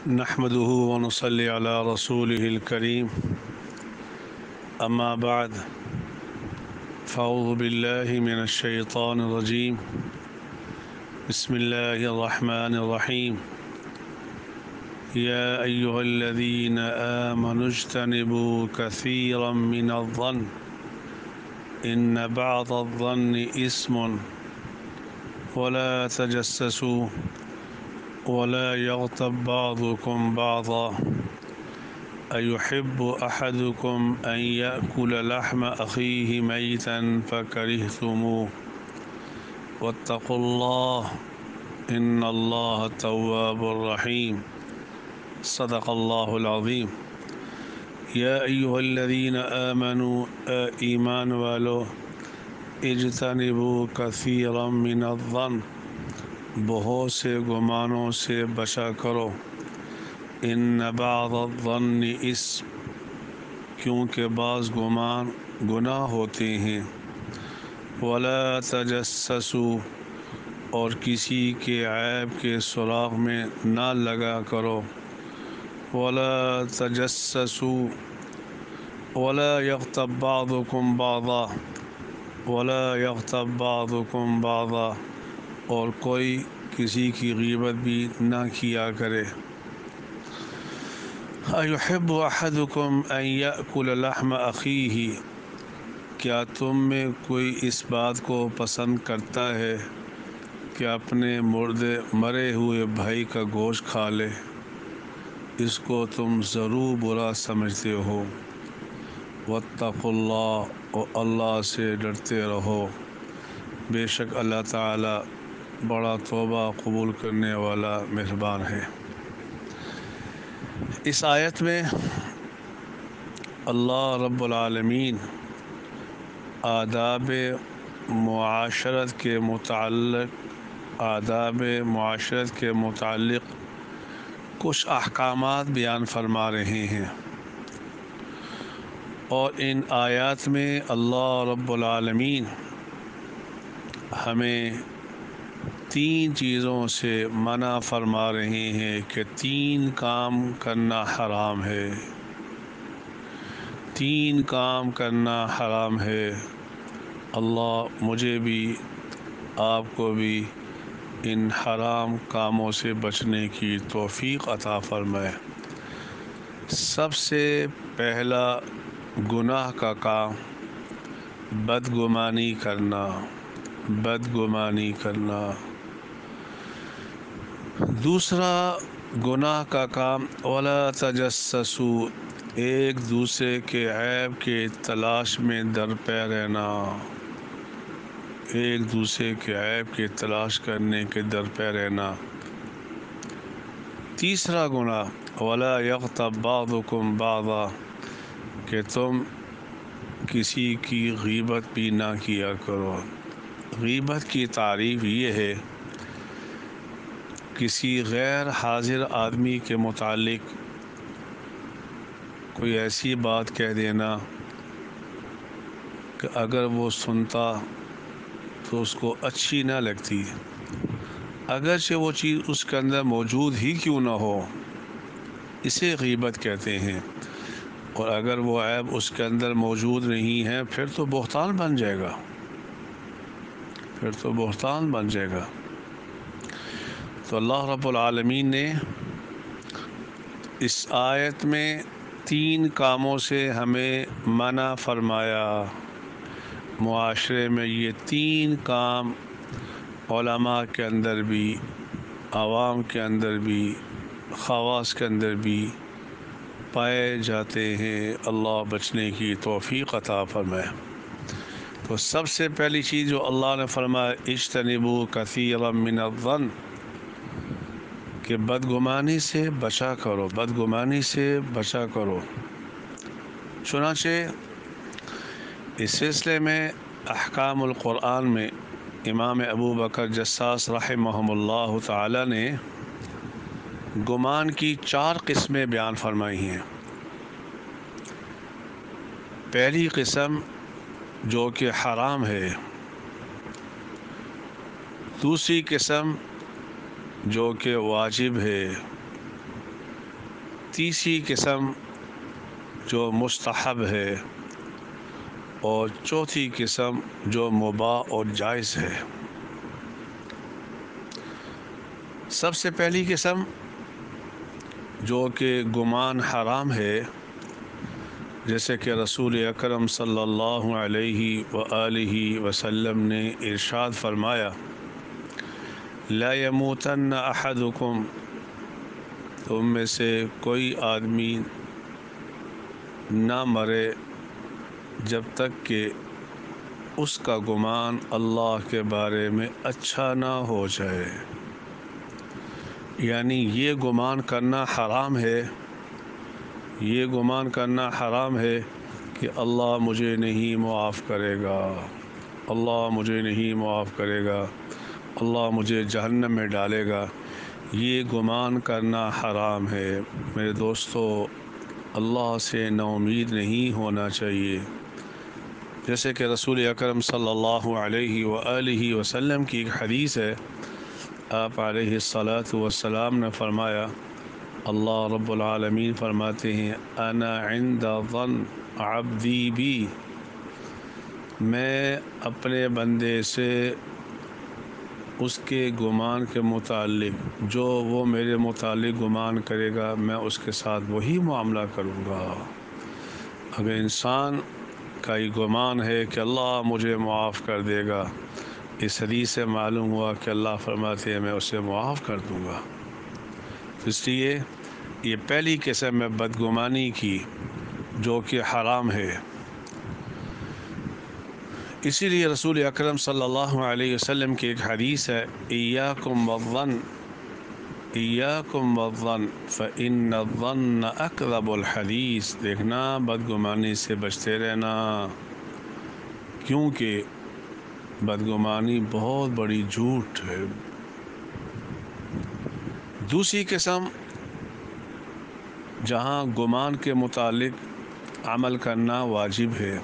نحمده ونصلي على رسوله الكريم أما بعد فأعوذ بالله من الشيطان الرجيم بسم الله الرحمن الرحيم يا أيها الذين آمنوا اجتنبوا كثيرا من الظن إن بعض الظن إثم ولا تجسسوا ولا يغتب بعضكم بعضا أيحب أحدكم أن يأكل لحم أخيه ميتا فكرهتموه واتقوا الله إن الله تواب رحيم صدق الله العظيم يا أيها الذين آمنوا إيمان والو اجتنبوا كثيرا من الظن بہت سے گمانوں سے بچا کرو ان بعض الظن اسم کیونکہ بعض گمان گناہ ہوتے ہیں ولا تجسسوا اور کسی کے عیب کے سراغ میں نہ لگا کرو ولا تجسسوا ولا یغتب بعضکم بعضا ولا یغتب بعضکم بعضا اور کوئی کسی کی غیبت بھی نہ کیا کرے ایحب احدکم ان یأکل لحم اخیہ کیا تم میں کوئی اس بات کو پسند کرتا ہے کہ اپنے مرے ہوئے بھائی کا گوشت کھا لے اس کو تم ضرور برا سمجھتے ہو واتقوا اللہ اور اللہ سے ڈرتے رہو بے شک اللہ تعالی بڑا توبہ قبول کرنے والا مہربان ہے۔ اس آیت میں اللہ رب العالمین آداب معاشرت کے متعلق کچھ احکامات بیان فرما رہے ہیں، اور ان آیات میں اللہ رب العالمین ہمیں تین چیزوں سے منع فرما رہے ہیں کہ تین کام کرنا حرام ہے، تین کام کرنا حرام ہے۔ اللہ مجھے بھی آپ کو بھی ان حرام کاموں سے بچنے کی توفیق عطا فرمائے۔ سب سے پہلا گناہ کا کام بدگمانی کرنا۔ دوسرا گناہ کا کام ولا تجسسوا ایک دوسرے کے عیب کے تلاش میں درپے رہنا، ایک دوسرے کے عیب کے تلاش کرنے کے درپے رہنا۔ تیسرا گناہ ولا یغتب بعضکم بعضا کہ تم کسی کی غیبت بھی نہ کیا کرو۔ غیبت کی تعریف یہ ہے کسی غیر حاضر آدمی کے متعلق کوئی ایسی بات کہہ دینا کہ اگر وہ سنتا تو اس کو اچھی نہ لگتی، اگرچہ وہ چیز اس کے اندر موجود ہی کیوں نہ ہو، اسے غیبت کہتے ہیں۔ اور اگر وہ عیب اس کے اندر موجود نہیں ہے پھر تو بہتان بن جائے گا، تو اللہ رب العالمین نے اس آیت میں تین کاموں سے ہمیں منع فرمایا۔ معاشرے میں یہ تین کام علماء کے اندر بھی، عوام کے اندر بھی، خواص کے اندر بھی پائے جاتے ہیں۔ اللہ بچنے کی توفیق عطا فرمائے۔ تو سب سے پہلی چیز جو اللہ نے فرمایا اجتنبوا کثیرا من الظن کہ بدگمانی سے بچا کرو۔ چنانچہ اس سلسلے میں احکام القرآن میں امام ابو بکر جساس رحمہ اللہ تعالی نے گمان کی 4 قسمیں بیان فرمائی ہیں۔ پہلی قسم جو کہ حرام ہے، دوسری قسم جو کہ واجب ہے، تیسری قسم جو مستحب ہے، اور چوتھی قسم جو مباح اور جائز ہے۔ سب سے پہلی قسم جو کہ گمان حرام ہے، جیسے کہ رسول اکرم صلی اللہ علیہ وآلہ وسلم نے ارشاد فرمایا، لا یموتن احدکم، تم میں سے کوئی آدمی نہ مرے جب تک کہ اس کا گمان اللہ کے بارے میں اچھا نہ ہو جائے۔ یعنی یہ گمان کرنا حرام ہے، یہ گمان کرنا حرام ہے کہ اللہ مجھے نہیں معاف کرے گا، اللہ مجھے نہیں معاف کرے گا، اللہ مجھے جہنم میں ڈالے گا۔ یہ گمان کرنا حرام ہے۔ میرے دوستو، اللہ سے نا امید نہیں ہونا چاہیے۔ جیسے کہ رسول اکرم صلی اللہ علیہ وآلہ وسلم کی ایک حدیث ہے، آپ علیہ الصلاۃ والسلام نے فرمایا، اللہ رب العالمین فرماتے ہیں، انا عند ظن عبدی بی، میں اپنے بندے سے اس کے گمان کے متعلق، جو وہ میرے متعلق گمان کرے گا میں اس کے ساتھ وہی معاملہ کروں گا۔ اگر انسان کا یہ گمان ہے کہ اللہ مجھے معاف کر دے گا، اس حدیث سے معلوم ہوا کہ اللہ فرماتے ہیں میں اسے معاف کر دوں گا۔ اس لیے یہ پہلی قسم ہے بدگمانی کی، جو کہ حرام ہے۔ اسی لیے رسول اکرم صلی اللہ علیہ وسلم کی ایک حدیث ہے، ایاکم والظن، ایاکم والظن فإن الظن اکذب الحدیث، دیکھنا بدگمانی سے بچتے رہنا، کیونکہ بدگمانی بہت بڑی جھوٹ ہے۔ دوسری قسم جہاں گمان کے متعلق عمل کرنا واجب ہے،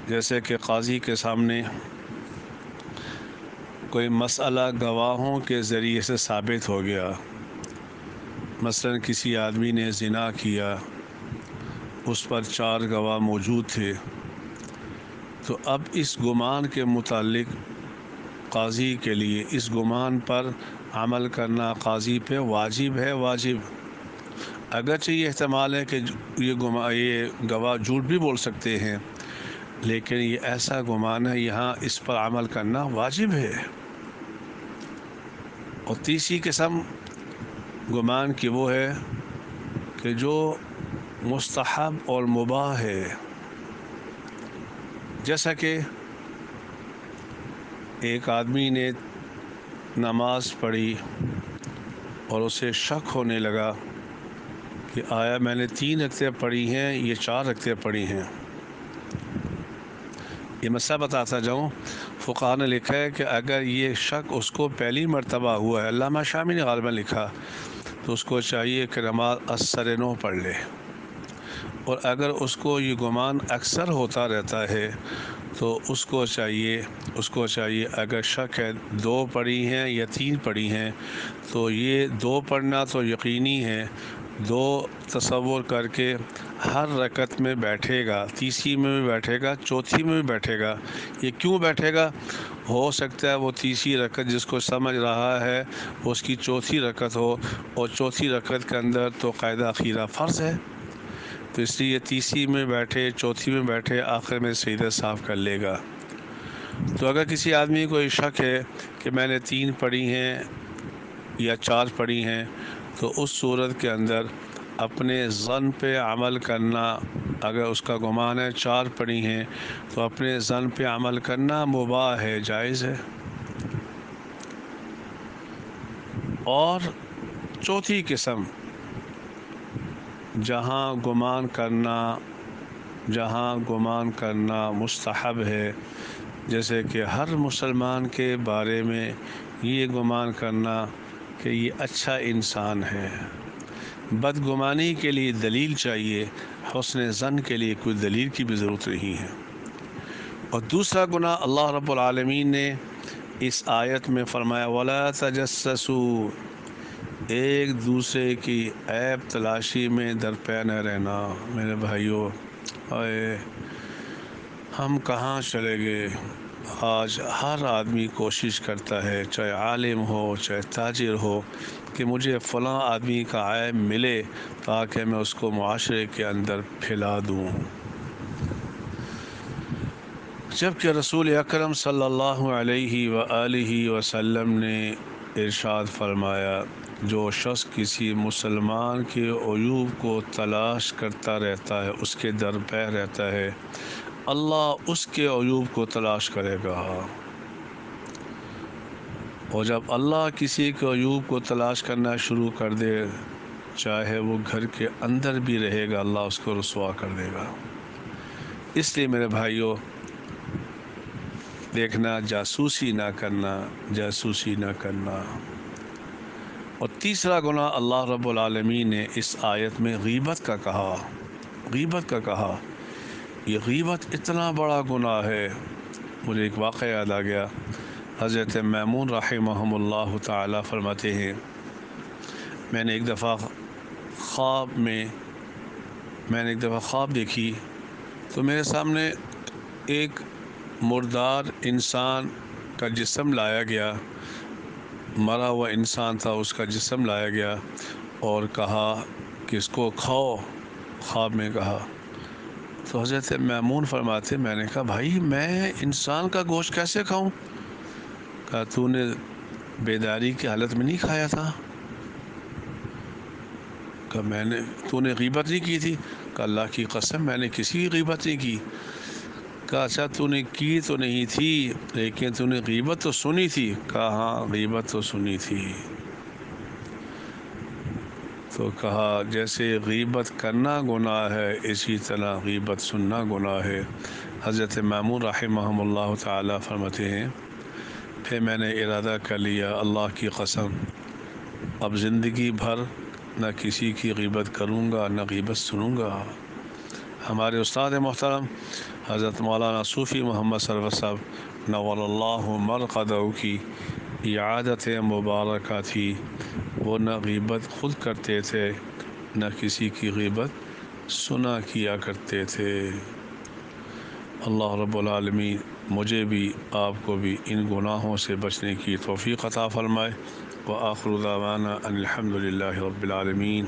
جیسے کہ قاضی کے سامنے کوئی مسئلہ گواہوں کے ذریعے سے ثابت ہو گیا، مثلا کسی آدمی نے زنا کیا، اس پر 4 گواہ موجود تھے، تو اب اس گمان کے متعلق قاضی کے لیے اس گمان پر عمل کرنا قاضی پہ واجب ہے، واجب۔ اگرچہ یہ احتمال ہے کہ یہ گواہ جھوٹ بھی بول سکتے ہیں، لیکن یہ ایسا گمان ہے، یہاں اس پر عمل کرنا واجب ہے۔ اور تیسری قسم گمان کی وہ ہے کہ جو مستحب اور مباح ہے، جیسا کہ ایک آدمی نے نماز پڑھی اور اسے شک ہونے لگا کہ آیا میں نے 3 رکعتیں پڑھی ہیں، یہ 4 رکعتیں پڑھی ہیں۔ یہ مسئلہ بتاتا جاؤں، فقہاء نے لکھا ہے کہ اگر یہ شک اس کو پہلی مرتبہ ہوا ہے، علامہ شامی نے غالباً لکھا، تو اس کو چاہیے کہ نماز اثر نو پڑھ لے۔ اور اگر اس کو یہ گمان اکثر ہوتا رہتا ہے تو اس کو چاہیے اگر شک ہے 2 پڑھی ہیں یا 3 پڑھی ہیں، تو یہ 2 پڑھنا تو یقینی ہے، 2 تصور کر کے ہر رکعت میں بیٹھے گا، تیسری میں بھی بیٹھے گا، چوتھی میں بھی بیٹھے گا۔ یہ کیوں بیٹھے گا؟ ہو سکتا ہے وہ تیسری رکعت جس کو سمجھ رہا ہے اس کی چوتھی رکعت ہو، اور چوتھی رکعت کے اندر تو قاعدہ اخیرہ فرض ہے، تو اس لیے تیسری میں بیٹھے، چوتھی میں بیٹھے، آخر میں سجدہ صاف کر لے گا۔ تو اگر کسی آدمی کو یہ شک ہے کہ میں نے 3 پڑھی ہیں یا 4 پڑھی ہیں، تو اس صورت کے اندر اپنے ظن پہ عمل کرنا، اگر اس کا گمان ہے 4 پڑھی ہیں تو اپنے ظن پہ عمل کرنا مباح ہے، جائز ہے۔ اور چوتھی قسم جہاں گمان کرنا مستحب ہے، جیسے کہ ہر مسلمان کے بارے میں یہ گمان کرنا کہ یہ اچھا انسان ہے۔ بدگمانی کے لیے دلیل چاہیے، حسن ظن کے لیے کوئی دلیل کی بھی ضرورت نہیں ہے۔ اور دوسرا گناہ اللہ رب العالمین نے اس آیت میں فرمایا، وَلَا تَجَسَّسُوا، ایک دوسرے کی عیب تلاشی میں درپے نہ رہنا۔ میرے بھائیوں، اے ہم کہاں چلے گئے؟ آج ہر آدمی کوشش کرتا ہے، چاہے عالم ہو چاہے تاجر ہو، کہ مجھے فلاں آدمی کا عیب ملے تاکہ میں اس کو معاشرے کے اندر پھیلا دوں، جبکہ رسول اکرم صلی اللہ علیہ وآلہ وسلم نے ارشاد فرمایا، جو شخص کسی مسلمان کے عیوب کو تلاش کرتا رہتا ہے، اس کے درپے رہتا ہے، اللہ اس کے عیوب کو تلاش کرے گا، اور جب اللہ کسی کے عیوب کو تلاش کرنا شروع کر دے، چاہے وہ گھر کے اندر بھی رہے گا، اللہ اس کو رسوا کر دے گا۔ اس لیے میرے بھائیوں، دیکھنا، جاسوسی نہ کرنا، جاسوسی نہ کرنا۔ اور تیسرا گناہ اللہ رب العالمین نے اس آیت میں غیبت کا کہا، غیبت کا کہا۔ یہ غیبت اتنا بڑا گناہ ہے۔ مجھے ایک واقعہ یاد آ گیا، حضرت میمون رحمہم اللہ تعالی فرماتے ہیں، میں نے ایک دفعہ خواب دیکھی تو میرے سامنے ایک مردار انسان کا جسم لایا گیا، مرا ہوا انسان تھا، اس کا جسم لایا گیا اور کہا کہ اس کو کھاؤ، خواب میں کہا۔ تو حضرت میمون فرماتے، میں نے کہا بھائی میں انسان کا گوشت کیسے کھاؤں؟ کہا تو نے بیداری کی حالت میں نہیں کھایا تھا؟ کہا تو نے غیبت نہیں کی تھی؟ کہا اللہ کی قسم میں نے کسی کی غیبت نہیں کی۔ کہا اچھا تو نے کی تو نہیں تھی لیکن تو نے غیبت تو سنی تھی؟ کہا ہاں غیبت تو سنی تھی۔ تو کہا جیسے غیبت کرنا گناہ ہے، اسی طرح غیبت سننا گناہ ہے۔ حضرت میمون رحمہم اللہ تعالی فرماتے ہیں، پھر میں نے ارادہ کر لیا اللہ کی قسم اب زندگی بھر نہ کسی کی غیبت کروں گا نہ غیبت سنوں گا۔ ہمارے استاد محترم حضرت مولانا صوفی محمد سرور صاحب نور اللہ مرقدہ کی عادت مبارکہ تھی، وہ نہ غیبت خود کرتے تھے نہ کسی کی غیبت سنا کیا کرتے تھے۔ اللہ رب العالمین مجھے بھی آپ کو بھی ان گناہوں سے بچنے کی توفیق عطا فرمائے۔ وآخر دعوانا ان الحمد للہ رب العالمین۔